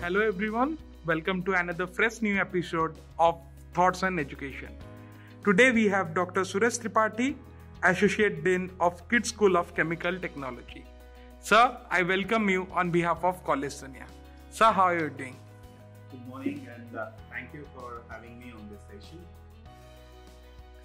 Hello everyone, welcome to another fresh new episode of Thoughts on Education. Today we have Dr. Suresh Tripathi, Associate Dean of Kids School of Chemical Technology. Sir, I welcome you on behalf of College Sonia. Sir, how are you doing? Good morning and thank you for having me on this session.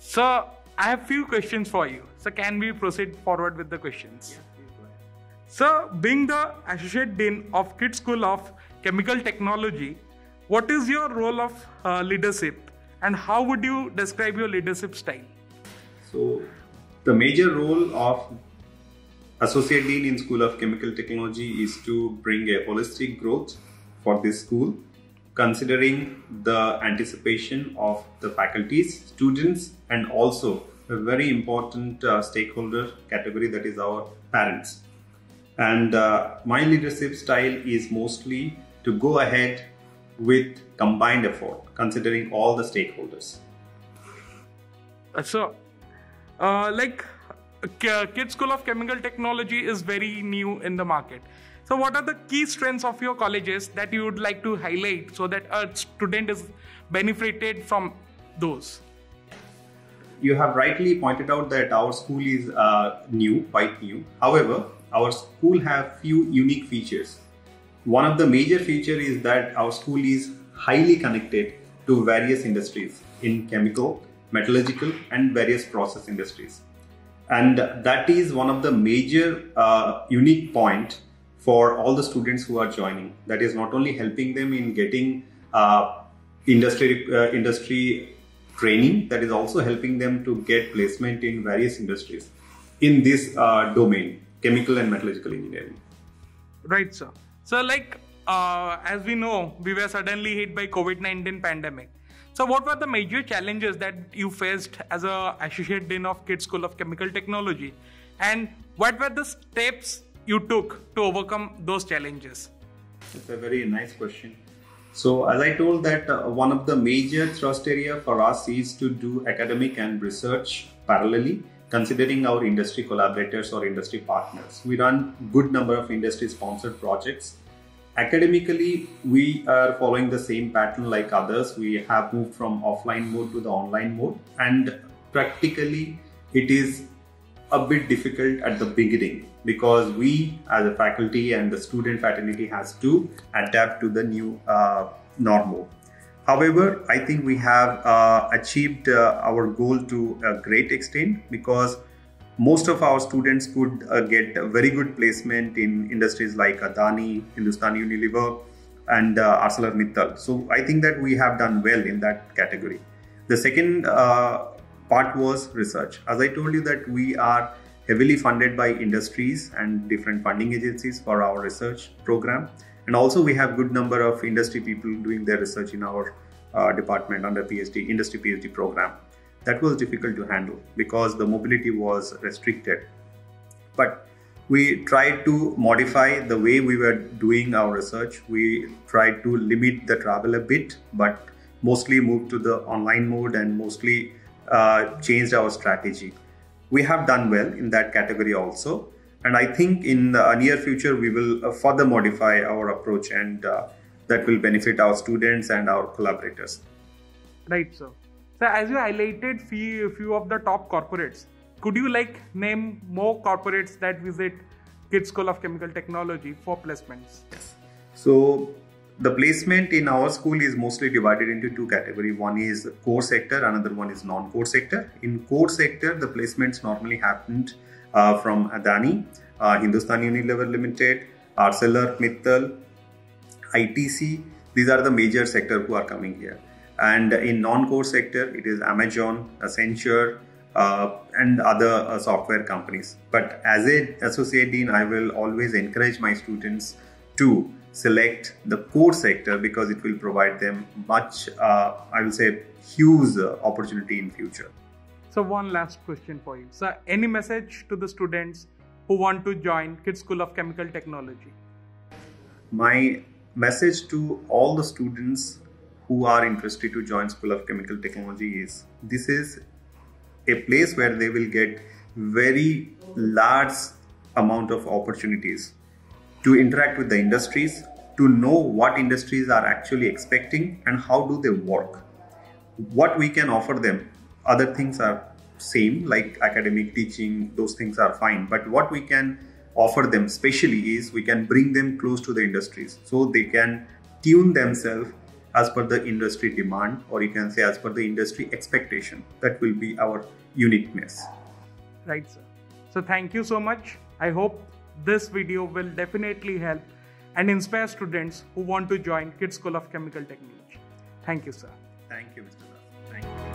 Sir, I have few questions for you. So can we proceed forward with the questions? Yeah, please go ahead. Sir, being the Associate Dean of Kids School of Chemical Technology, what is your role of leadership and how would you describe your leadership style? So, the major role of Associate Dean in School of Chemical Technology is to bring a holistic growth for this school, considering the anticipation of the faculties, students, and also a very important stakeholder category, that is our parents. And my leadership style is mostly to go ahead with combined effort, considering all the stakeholders. Kids School of Chemical Technology is very new in the market. So what are the key strengths of your colleges that you would like to highlight so that a student is benefited from those? You have rightly pointed out that our school is quite new. However, our school have few unique features. One of the major features is that our school is highly connected to various industries in chemical, metallurgical, and various process industries. And that is one of the major unique point for all the students who are joining. That is not only helping them in getting industry training, that is also helping them to get placement in various industries in this domain, chemical and metallurgical engineering. Right, sir. So as we know, we were suddenly hit by COVID-19 pandemic. So what were the major challenges that you faced as a Associate Dean of Kids School of Chemical Technology? And what were the steps you took to overcome those challenges? That's a very nice question. So as I told that one of the major thrust area for us is to do academic and research parallelly, considering our industry collaborators or industry partners. We run good number of industry sponsored projects. Academically, we are following the same pattern like others. We have moved from offline mode to the online mode, and practically it is a bit difficult at the beginning because we as a faculty and the student fraternity has to adapt to the new normal. However, I think we have achieved our goal to a great extent because most of our students could get a very good placement in industries like Adani, Hindustan Unilever, and ArcelorMittal. So I think that we have done well in that category. The second part was research. As I told you that we are heavily funded by industries and different funding agencies for our research program. And also we have good number of industry people doing their research in our department under industry PhD program. That was difficult to handle because the mobility was restricted. But we tried to modify the way we were doing our research. We tried to limit the travel a bit, but mostly moved to the online mode and mostly changed our strategy. We have done well in that category also. And I think in the near future, we will further modify our approach and that will benefit our students and our collaborators. Right, sir. So as you highlighted few of the top corporates, could you name more corporates that visit Kids School of Chemical Technology for placements? Yes. So the placement in our school is mostly divided into two categories. One is core sector, another one is non-core sector. In core sector, the placements normally happened from Adani, Hindustan Unilever Limited, ArcelorMittal, ITC. These are the major sector who are coming here. And in non-core sector, it is Amazon, Accenture, and other software companies. But as an Associate Dean, I will always encourage my students to select the core sector because it will provide them much, I will say, huge opportunity in future. So one last question for you. So any message to the students who want to join Kids School of Chemical Technology? My message to all the students who are interested to join School of Chemical Technology is this is a place where they will get very large amount of opportunities to interact with the industries, to know what industries are actually expecting and how do they work. What we can offer them, other things are same, like academic teaching, those things are fine. But what we can offer them specially is we can bring them close to the industries so they can tune themselves as per the industry demand, or you can say as per the industry expectation. That will be our uniqueness. Right, sir. So thank you so much. I hope this video will definitely help and inspire students who want to join KIIT School of Chemical Technology. Thank you, sir. Thank you, Mr. Das. Thank you.